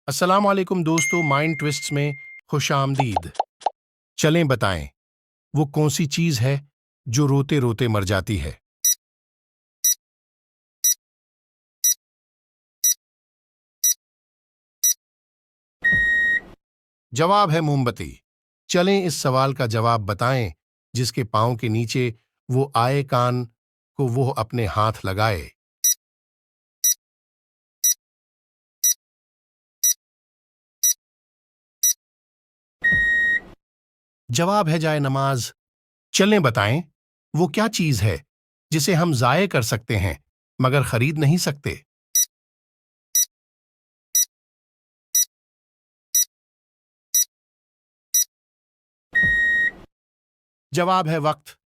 अस्सलाम वालेकुम दोस्तों, माइंड ट्विस्ट्स में खुश आमदीद। चलें बताएं, वो कौन सी चीज है जो रोते रोते मर जाती है? जवाब है मोमबत्ती। चलें इस सवाल का जवाब बताएं, जिसके पांव के नीचे वो आए कान को वो अपने हाथ लगाए। जवाब है जाए नमाज। चलें बताएं, वो क्या चीज है जिसे हम जाये कर सकते हैं मगर खरीद नहीं सकते? जवाब है वक्त।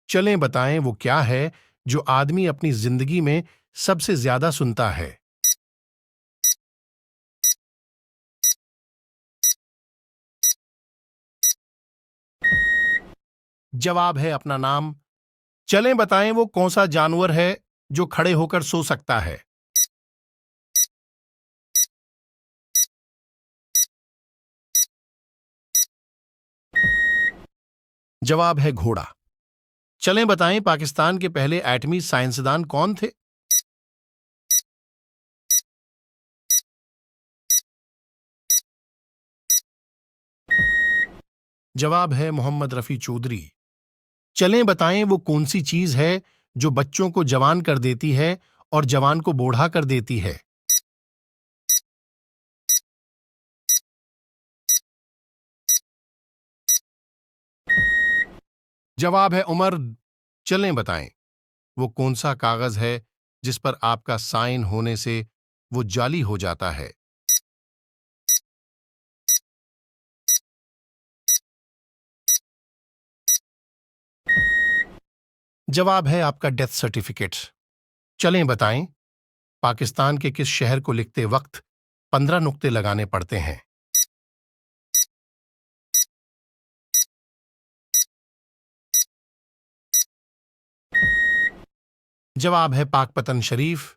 चलें बताएं, वो क्या है जो आदमी अपनी जिंदगी में सबसे ज्यादा सुनता है? जवाब है अपना नाम। चलें बताएं, वो कौन सा जानवर है जो खड़े होकर सो सकता है? जवाब है घोड़ा। चलें बताएं, पाकिस्तान के पहले एटमी साइंसदान कौन थे? जवाब है मोहम्मद रफी चौधरी। चलें बताएं, वो कौन सी चीज है जो बच्चों को जवान कर देती है और जवान को बूढ़ा कर देती है? जवाब है उम्र। चलें बताएं, वो कौन सा कागज है जिस पर आपका साइन होने से वो जाली हो जाता है? जवाब है आपका डेथ सर्टिफिकेट। चलें बताएं, पाकिस्तान के किस शहर को लिखते वक्त 15 नुक्ते लगाने पड़ते हैं? जवाब है पाकपतन शरीफ।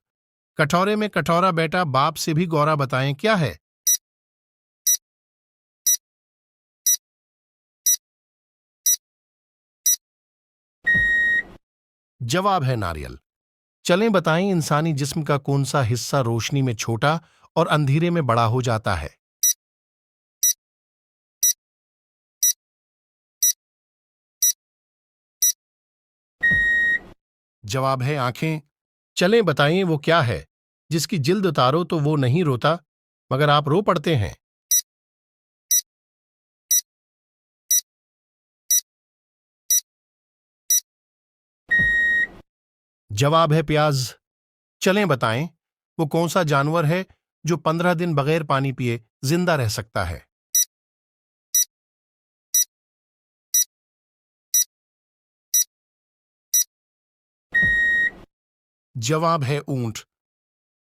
कटोरे में कटोरा बेटा बाप से भी गौरा, बताएं क्या है? जवाब है नारियल। चलें बताएं, इंसानी जिस्म का कौन सा हिस्सा रोशनी में छोटा और अंधेरे में बड़ा हो जाता है? जवाब है आंखें। चलें बताएं, वो क्या है जिसकी जिल्द उतारो तो वो नहीं रोता मगर आप रो पड़ते हैं? जवाब है प्याज। चलें बताएं, वो कौन सा जानवर है जो 15 दिन बगैर पानी पिए जिंदा रह सकता है? जवाब है ऊंट।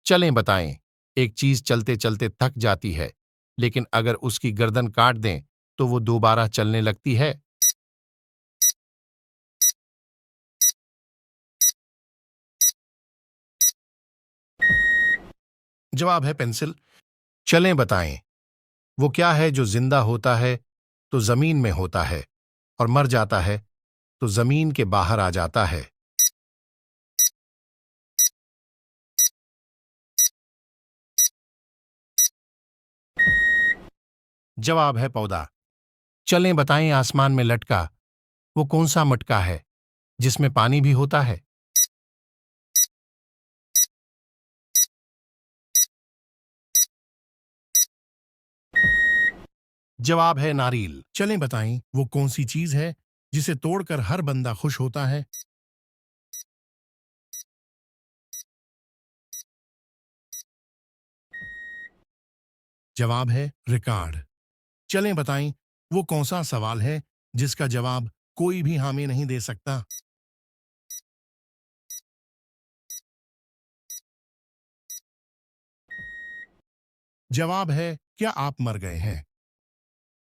चलें बताएं, एक चीज चलते चलते थक जाती है लेकिन अगर उसकी गर्दन काट दें तो वो दोबारा चलने लगती है? जवाब है पेंसिल। चलें बताएं, वो क्या है जो जिंदा होता है तो जमीन में होता है और मर जाता है तो जमीन के बाहर आ जाता है? जवाब है पौधा। चलें बताएं, आसमान में लटका वो कौन सा मटका है जिसमें पानी भी होता है? जवाब है नारियल। चलें बताएं, वो कौन सी चीज है जिसे तोड़कर हर बंदा खुश होता है? जवाब है रिकॉर्ड। चलें बताएं, वो कौन सा सवाल है जिसका जवाब कोई भी हामी नहीं दे सकता? जवाब है क्या आप मर गए हैं?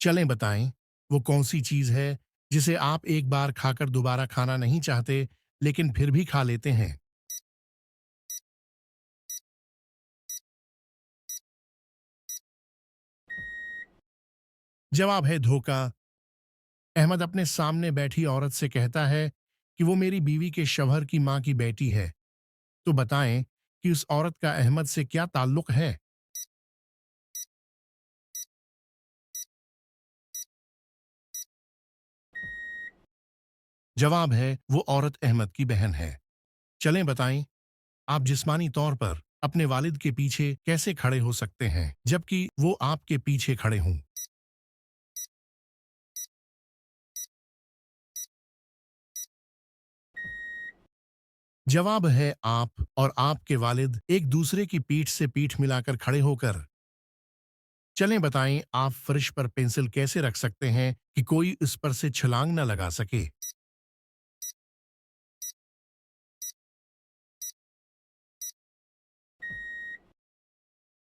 चलें बताएं, वो कौन सी चीज है जिसे आप एक बार खाकर दोबारा खाना नहीं चाहते लेकिन फिर भी खा लेते हैं? जवाब है धोखा। अहमद अपने सामने बैठी औरत से कहता है कि वो मेरी बीवी के शवहर की माँ की बेटी है। तो बताएं कि उस औरत का अहमद से क्या ताल्लुक है। जवाब है वो औरत अहमद की बहन है। चलें बताएं, आप जिस्मानी तौर पर अपने वालिद के पीछे कैसे खड़े हो सकते हैं जबकि वो आपके पीछे खड़े हों। जवाब है आप और आपके वालिद एक दूसरे की पीठ से पीठ मिलाकर खड़े होकर। चलें बताएं, आप फर्श पर पेंसिल कैसे रख सकते हैं कि कोई इस पर से छलांग न लगा सके।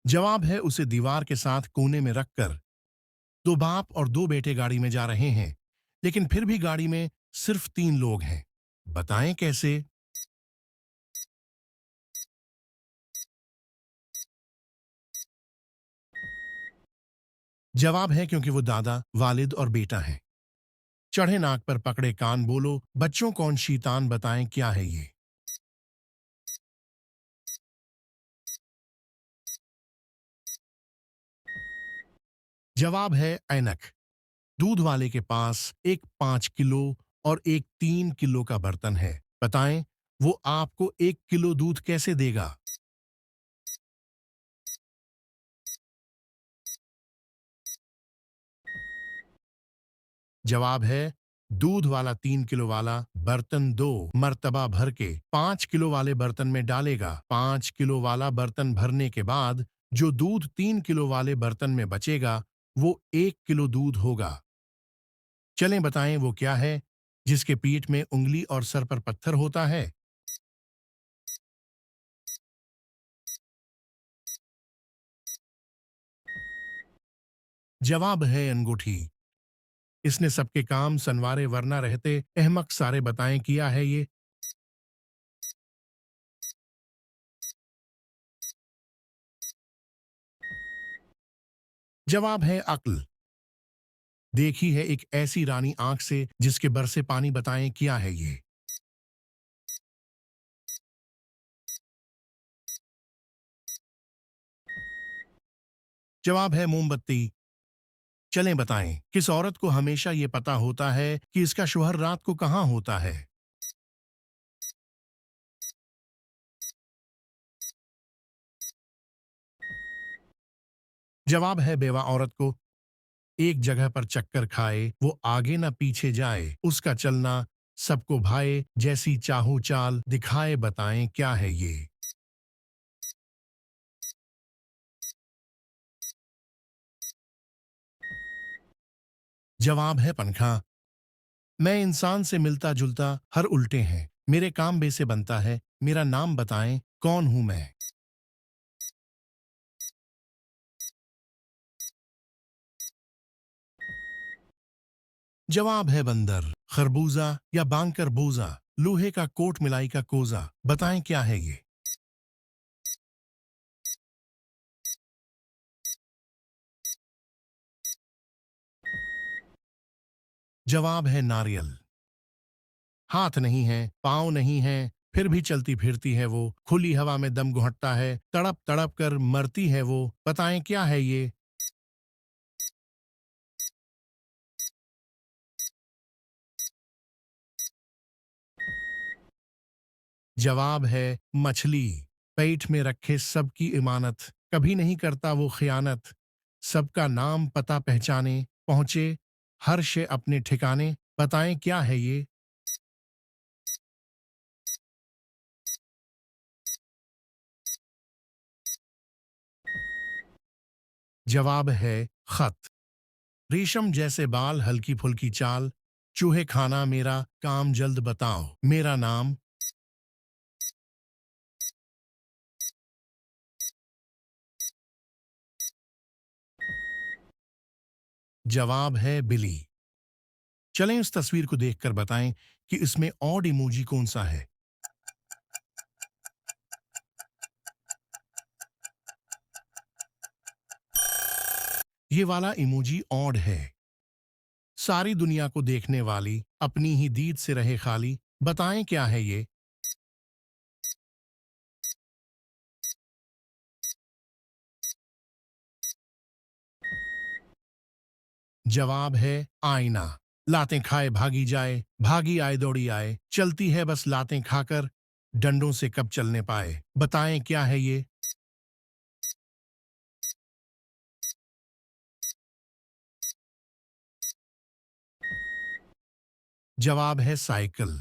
जवाब है उसे दीवार के साथ कोने में रखकर। दो बाप और दो बेटे गाड़ी में जा रहे हैं, लेकिन फिर भी गाड़ी में सिर्फ 3 लोग हैं। बताएं कैसे। जवाब है क्योंकि वो दादा, वालिद और बेटा हैं। चढ़े नाक पर पकड़े कान, बोलो बच्चों कौन शैतान, बताएं क्या है ये। जवाब है ऐनक। दूध वाले के पास एक 5 किलो और एक 3 किलो का बर्तन है। बताएं वो आपको 1 किलो दूध कैसे देगा। जवाब है दूध वाला 3 किलो वाला बर्तन 2 मर्तबा भर के 5 किलो वाले बर्तन में डालेगा। 5 किलो वाला बर्तन भरने के बाद जो दूध 3 किलो वाले बर्तन में बचेगा वो 1 किलो दूध होगा। चलें बताएं वो क्या है जिसके पीठ में उंगली और सर पर पत्थर होता है। जवाब है अंगूठी। इसने सबके काम सनवारे वरना रहते अहमक सारे, बताएं किया है ये। जवाब है अक्ल। देखी है एक ऐसी रानी आंख से जिसके बर से पानी, बताएं क्या है ये। जवाब है मोमबत्ती। चलें बताएं किस औरत को हमेशा ये पता होता है कि इसका शौहर रात को कहां होता है। जवाब है बेवा औरत को। एक जगह पर चक्कर खाए वो आगे न पीछे जाए, उसका चलना सबको भाए, जैसी चाहू चाल दिखाए, बताएं क्या है ये। जवाब है पंखा। मैं इंसान से मिलता जुलता हर उल्टे हैं, मेरे काम बे से बनता है, मेरा नाम बताएं कौन हूं मैं। जवाब है बंदर, खरबूजा या बांकर बोजा, लोहे का कोट मिलाई का कोजा, बताएं क्या है ये। जवाब है नारियल। हाथ नहीं है, पाँव नहीं है, फिर भी चलती फिरती है वो, खुली हवा में दम घुटता है, तड़प तड़प कर मरती है वो, बताएं क्या है ये। जवाब है मछली। पेट में रखे सबकी इमानत, कभी नहीं करता वो खियानत, सबका नाम पता पहचाने, पहुंचे हर शे अपने ठिकाने, बताएं क्या है ये। जवाब है खत। रेशम जैसे बाल, हल्की फुल्की चाल, चूहे खाना मेरा काम, जल्द बताओ मेरा नाम। जवाब है बिली। चलें इस तस्वीर को देखकर बताएं कि इसमें ऑड इमोजी कौन सा है। ये वाला इमोजी ऑड है। सारी दुनिया को देखने वाली, अपनी ही दीद से रहे खाली। बताएं क्या है ये? जवाब है आईना। लातें खाए भागी जाए, भागी आए दौड़ी आए, चलती है बस लातें खाकर, डंडों से कब चलने पाए। बताएं क्या है ये? जवाब है साइकिल।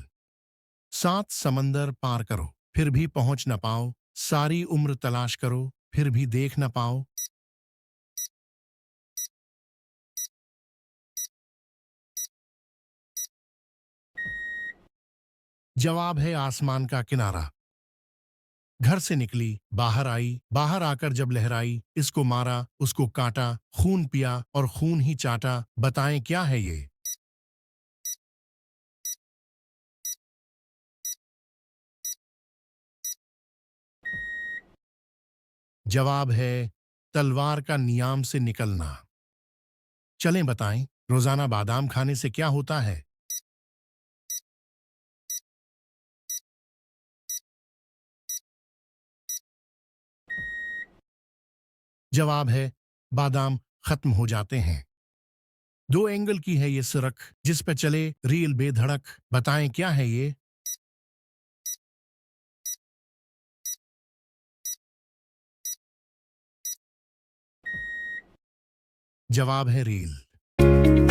7 समंदर पार करो, फिर भी पहुंच न पाओ। सारी उम्र तलाश करो, फिर भी देख न पाओ। जवाब है आसमान का किनारा। घर से निकली, बाहर आई, बाहर आकर जब लहराई, इसको मारा, उसको काटा, खून पिया और खून ही चाटा। बताएं क्या है ये? जवाब है तलवार का नियाम से निकलना। चलें बताएं, रोजाना बादाम खाने से क्या होता है? जवाब है बादाम खत्म हो जाते हैं। 2 एंगल की है ये सड़क, जिस पे चले रील बेधड़क। बताएं क्या है ये? जवाब है रील।